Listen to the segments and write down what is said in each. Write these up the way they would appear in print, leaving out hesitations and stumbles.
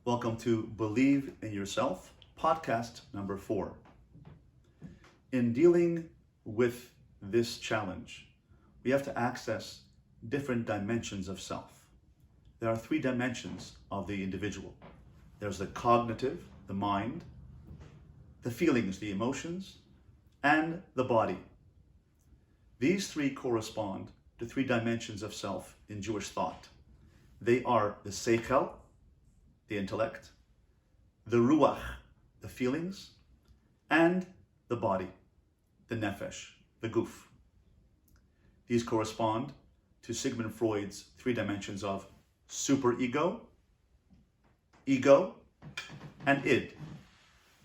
Welcome to Believe in Yourself, podcast number 4. In dealing with this challenge, we have to access different dimensions of self. There are 3 dimensions of the individual. There's the cognitive, the mind, the feelings, the emotions, and the body. These 3 correspond to 3 dimensions of self in Jewish thought. They are the psyche, the intellect, the ruach, the feelings, and the body, the nefesh, the guf. These correspond to Sigmund Freud's 3 dimensions of superego, ego, and id.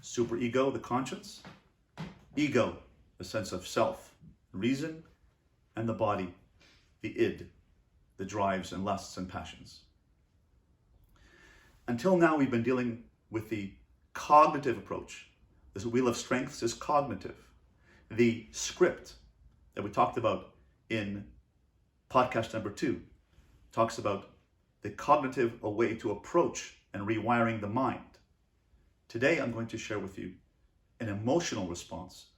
Superego, the conscience, ego, the sense of self, reason, and the body, the id, the drives and lusts and passions. Until now, we've been dealing with the cognitive approach. This wheel of strengths is cognitive. The script that we talked about in podcast number 2 talks about the cognitive way to approach and rewiring the mind. Today, I'm going to share with you an emotional response,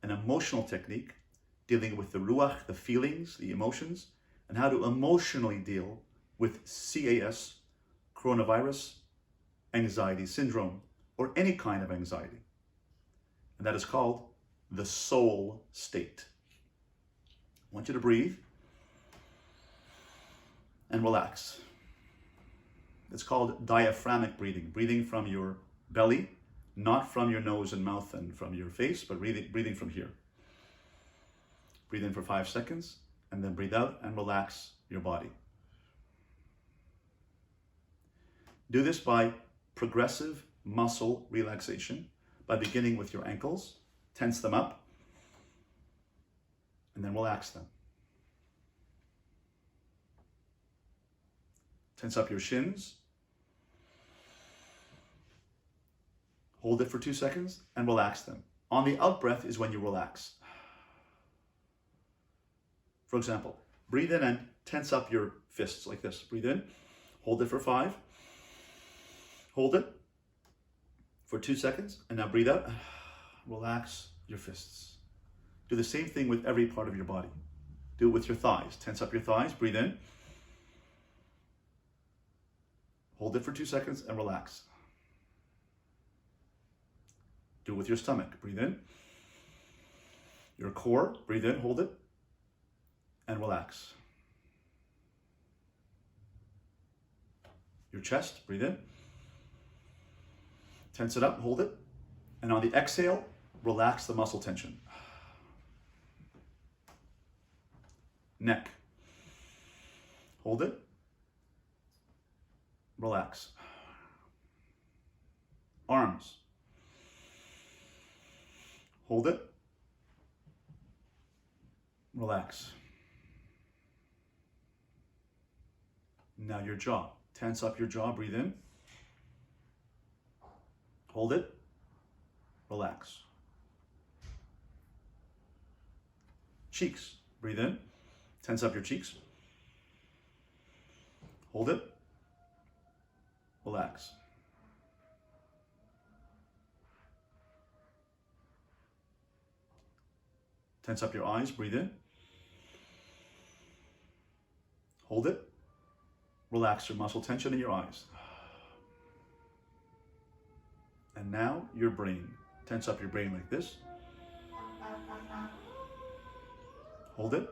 an emotional technique dealing with the ruach, the feelings, the emotions, and how to emotionally deal with CAS, coronavirus, anxiety syndrome, or any kind of anxiety. And that is called the soul state. I want you to breathe and relax. It's called diaphragmic breathing, breathing from your belly, not from your nose and mouth and from your face, but breathing from here. Breathe in for 5 seconds, and then breathe out and relax your body. Do this by progressive muscle relaxation, by beginning with your ankles, tense them up, and then relax them. Tense up your shins. Hold it for 2 seconds and relax them. On the out breath is when you relax. For example, breathe in and tense up your fists like this. Breathe in, hold it for 5. Hold it for 2 seconds, and now breathe out. Relax your fists. Do the same thing with every part of your body. Do it with your thighs. Tense up your thighs, breathe in. Hold it for 2 seconds and relax. Do it with your stomach. Breathe in. Your core, breathe in, hold it, and relax. Your chest, breathe in. Tense it up, hold it. And on the exhale, relax the muscle tension. Neck. Hold it. Relax. Arms. Hold it. Relax. Now your jaw. Tense up your jaw, breathe in. Hold it. Relax. Cheeks. Breathe in. Tense up your cheeks. Hold it. Relax. Tense up your eyes. Breathe in. Hold it. Relax your muscle tension in your eyes. And now your brain. Tense up your brain like this. Hold it.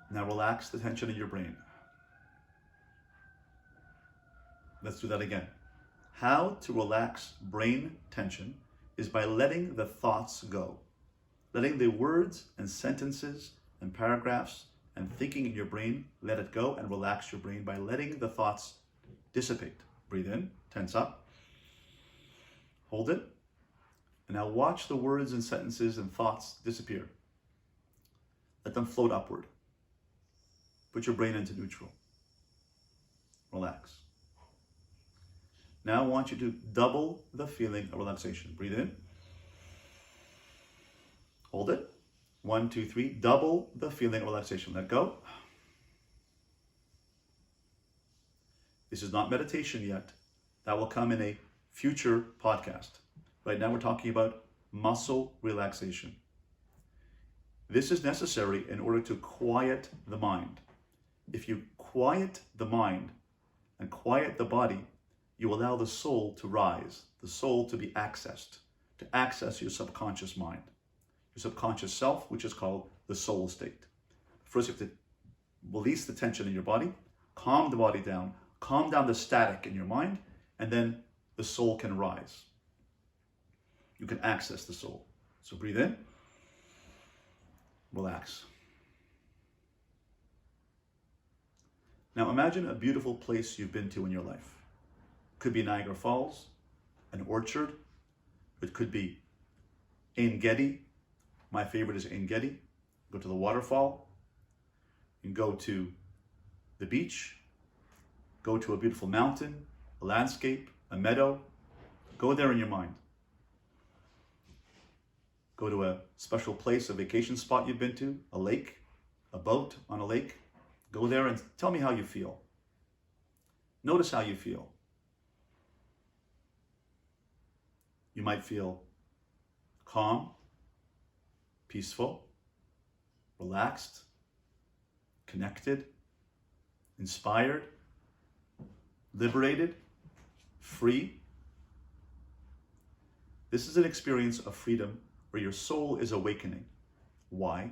Now relax the tension in your brain. Let's do that again. How to relax brain tension is by letting the thoughts go. Letting the words and sentences and paragraphs and thinking in your brain, let it go and relax your brain by letting the thoughts dissipate. Breathe in, tense up, hold it, and now watch the words and sentences and thoughts disappear. Let them float upward. Put your brain into neutral. Relax. Now I want you to double the feeling of relaxation. Breathe in. Hold it. 1, 2, 3. Double the feeling of relaxation. Let go. This is not meditation yet. That will come in a future podcast. Right now we're talking about muscle relaxation. This is necessary in order to quiet the mind. If you quiet the mind and quiet the body, you allow the soul to rise, the soul to be accessed, to access your subconscious mind, your subconscious self, which is called the soul state. First, you have to release the tension in your body, calm the body down, calm down the static in your mind, and then the soul can rise. You can access the soul. So breathe in, relax. Now imagine a beautiful place you've been to in your life. Could be Niagara Falls, an orchard. It could be En Gedi. My favorite is En Gedi. Go to the waterfall. You can go to the beach. Go to a beautiful mountain, a landscape, a meadow. Go there in your mind. Go to a special place, a vacation spot you've been to, a lake, a boat on a lake. Go there and tell me how you feel. Notice how you feel. You might feel calm, peaceful, relaxed, connected, inspired, liberated, free. This is an experience of freedom where your soul is awakening. Why?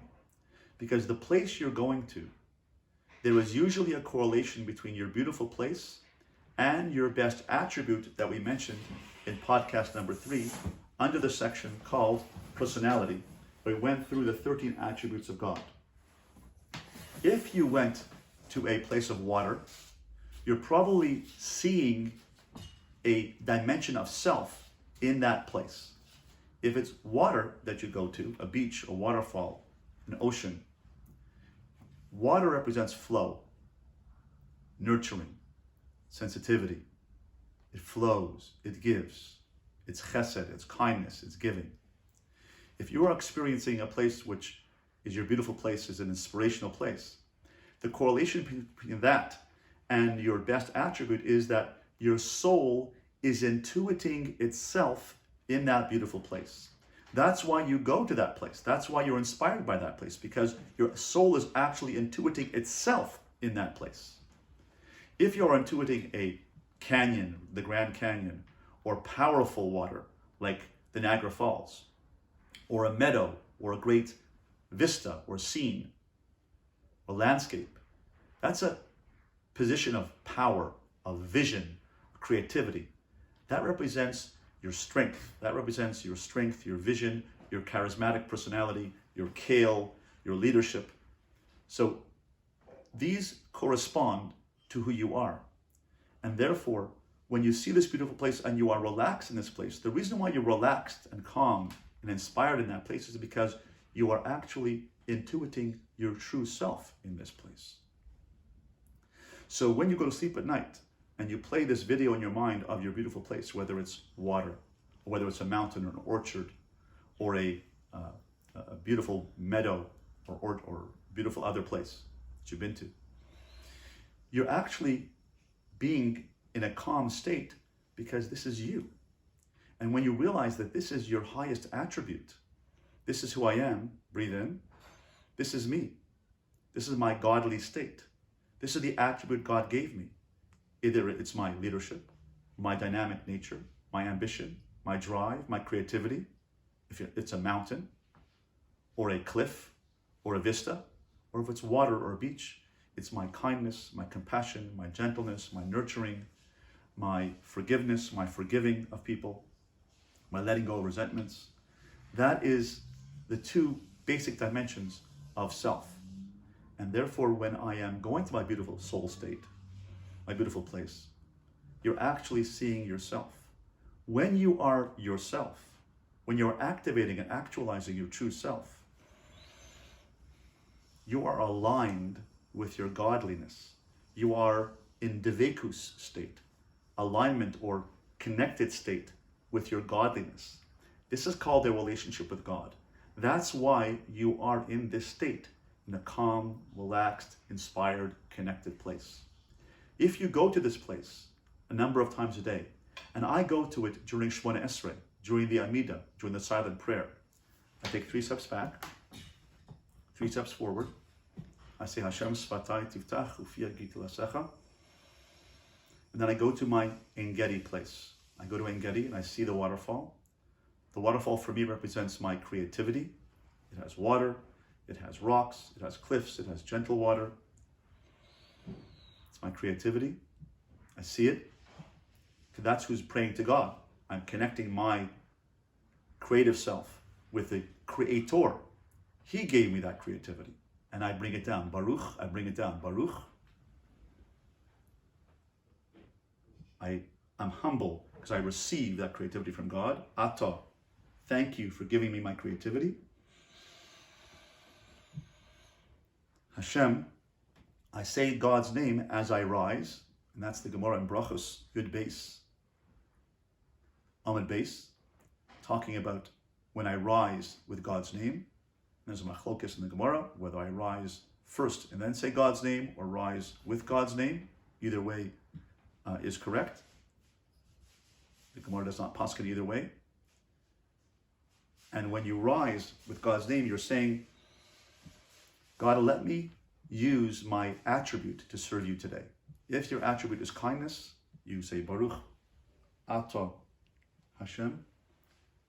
Because the place you're going to, there is usually a correlation between your beautiful place and your best attribute that we mentioned in podcast number 3 under the section called Personality, where we went through the 13 attributes of God. If you went to a place of water, you're probably seeing a dimension of self in that place. If it's water that you go to, a beach, a waterfall, an ocean, water represents flow, nurturing, sensitivity. It flows, it gives. It's chesed, it's kindness, it's giving. If you are experiencing a place which is your beautiful place, is an inspirational place, the correlation between that and your best attribute is that your soul is intuiting itself in that beautiful place. That's why you go to that place. That's why you're inspired by that place, because your soul is actually intuiting itself in that place. If you're intuiting a canyon, the Grand Canyon, or powerful water like the Niagara Falls, or a meadow, or a great vista or scene, or landscape, that's a position of power, of vision, creativity. That represents your strength. That represents your strength, your vision, your charismatic personality, your kale, your leadership. So these correspond to who you are. And therefore, when you see this beautiful place and you are relaxed in this place, the reason why you're relaxed and calm and inspired in that place is because you are actually intuiting your true self in this place. So when you go to sleep at night, and you play this video in your mind of your beautiful place, whether it's water, or whether it's a mountain or an orchard, or a beautiful meadow, or beautiful other place that you've been to, you're actually being in a calm state because this is you. And when you realize that this is your highest attribute, this is who I am, breathe in, this is me, this is my godly state, this is the attribute God gave me. Either it's my leadership, my dynamic nature, my ambition, my drive, my creativity, if it's a mountain, or a cliff, or a vista, or if it's water or a beach, it's my kindness, my compassion, my gentleness, my nurturing, my forgiveness, my forgiving of people, my letting go of resentments. That is the two basic dimensions of self. And therefore, when I am going to my beautiful soul state, my beautiful place, you're actually seeing yourself. When you are yourself, when you're activating and actualizing your true self, you are aligned with your godliness. You are in devekus state, alignment or connected state with your godliness. This is called a relationship with God. That's why you are in this state, in a calm, relaxed, inspired, connected place. If you go to this place a number of times a day, and I go to it during Shmona Esrei, during the Amidah, during the silent prayer, I take 3 steps back, 3 steps forward. I say Hashem Sfatai Tiftach Ufia Giti Lasecha. And then I go to my Engedi place. I go to Engedi and I see the waterfall. The waterfall for me represents my creativity. It has water, it has rocks, it has cliffs, it has gentle water. It's my creativity. I see it. That's who's praying to God. I'm connecting my creative self with the Creator. He gave me that creativity. And I bring it down. Baruch, I bring it down. Baruch. I'm humble because I receive that creativity from God. Ata, thank you for giving me my creativity. Hashem, I say God's name as I rise, and that's the Gemara in Brachos, Yud Beis, Amud Beis, talking about when I rise with God's name. There's a machlokas in the Gemara, whether I rise first and then say God's name, or rise with God's name. Either way is correct. The Gemara does not paskin either way. And when you rise with God's name, you're saying, God, let me use my attribute to serve you today. If your attribute is kindness, you say, Baruch Ata Hashem,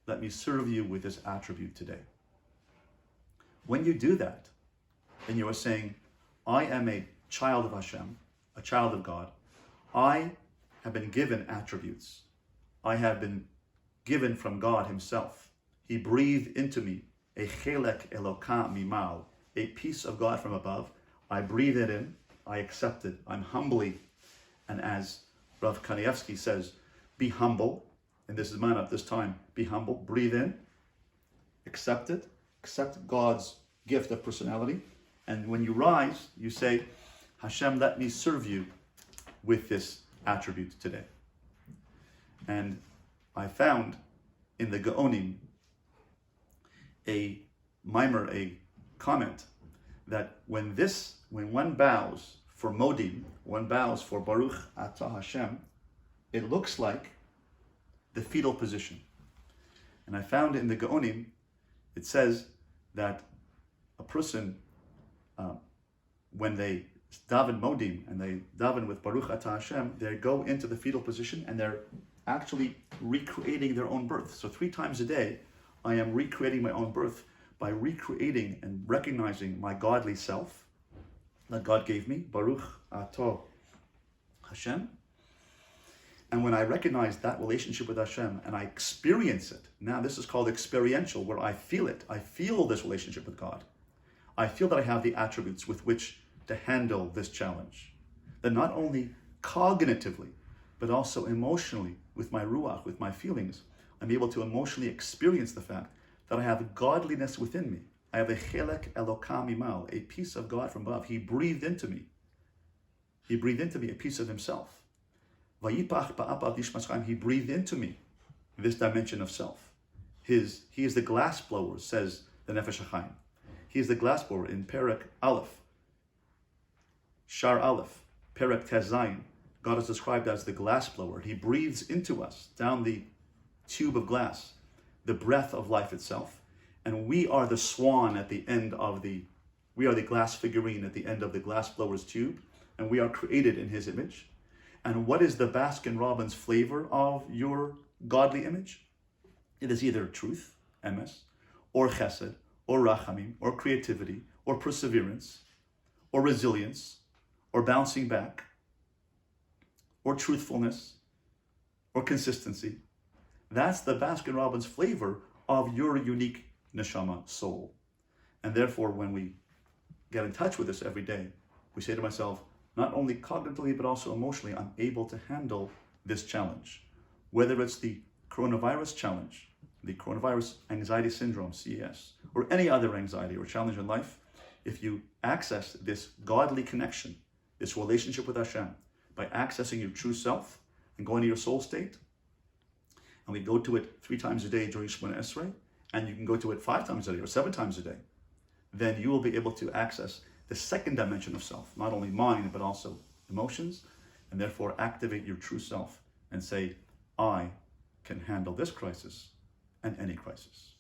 let me serve you with this attribute today. When you do that, and you are saying, I am a child of Hashem, a child of God, I have been given attributes. I have been given from God himself. He breathed into me a chelek Eloka mimal, a piece of God from above. I breathe it in, I accept it, I'm humbly. And as Rav Kanievsky says, be humble. And this is mine at this time, be humble, breathe in, accept it, accept God's gift of personality. And when you rise, you say, Hashem, let me serve you with this attribute today. And I found in the Gaonim a mimer, a comment, that when one bows for Modim, one bows for Baruch Atah Hashem, it looks like the fetal position. And I found in the Gaonim, it says that a person, when they daven Modim and they daven with Baruch Atah Hashem, they go into the fetal position and they're actually recreating their own birth. So 3 times a day, I am recreating my own birth by recreating and recognizing my godly self that God gave me, Baruch Atah Hashem. And when I recognize that relationship with Hashem and I experience it, now this is called experiential, where I feel it. I feel this relationship with God. I feel that I have the attributes with which to handle this challenge. That not only cognitively, but also emotionally, with my ruach, with my feelings, I'm able to emotionally experience the fact that I have godliness within me. I have a chelek Eloka mimal, a piece of God from above. He breathed into me. He breathed into me a piece of himself. Vayipach ba'apav dishmaschaim, he breathed into me this dimension of self. He is the glass blower, says the Nefesh HaChaim. He is the glass blower in Perek Aleph, Shar Aleph, Perek Tezayin. God is described as the glass blower. He breathes into us, down the tube of glass, the breath of life itself. And we are the swan at the end of we are the glass figurine at the end of the glass blower's tube, and we are created in his image. And what is the Baskin-Robbins flavor of your godly image? It is either truth, emes, or chesed, or rachamim, or creativity, or perseverance, or resilience, or bouncing back, or truthfulness, or consistency. That's the Baskin-Robbins flavor of your unique neshama soul. And therefore, when we get in touch with this every day, we say to myself, not only cognitively, but also emotionally, I'm able to handle this challenge. Whether it's the coronavirus challenge, the coronavirus anxiety syndrome, CES, or any other anxiety or challenge in life, if you access this godly connection, this relationship with Hashem, by accessing your true self and going to your soul state, and we go to it 3 times a day during Shemona Esrei, and you can go to it 5 times a day or 7 times a day, then you will be able to access the second dimension of self, not only mind, but also emotions, and therefore activate your true self and say, I can handle this crisis and any crisis.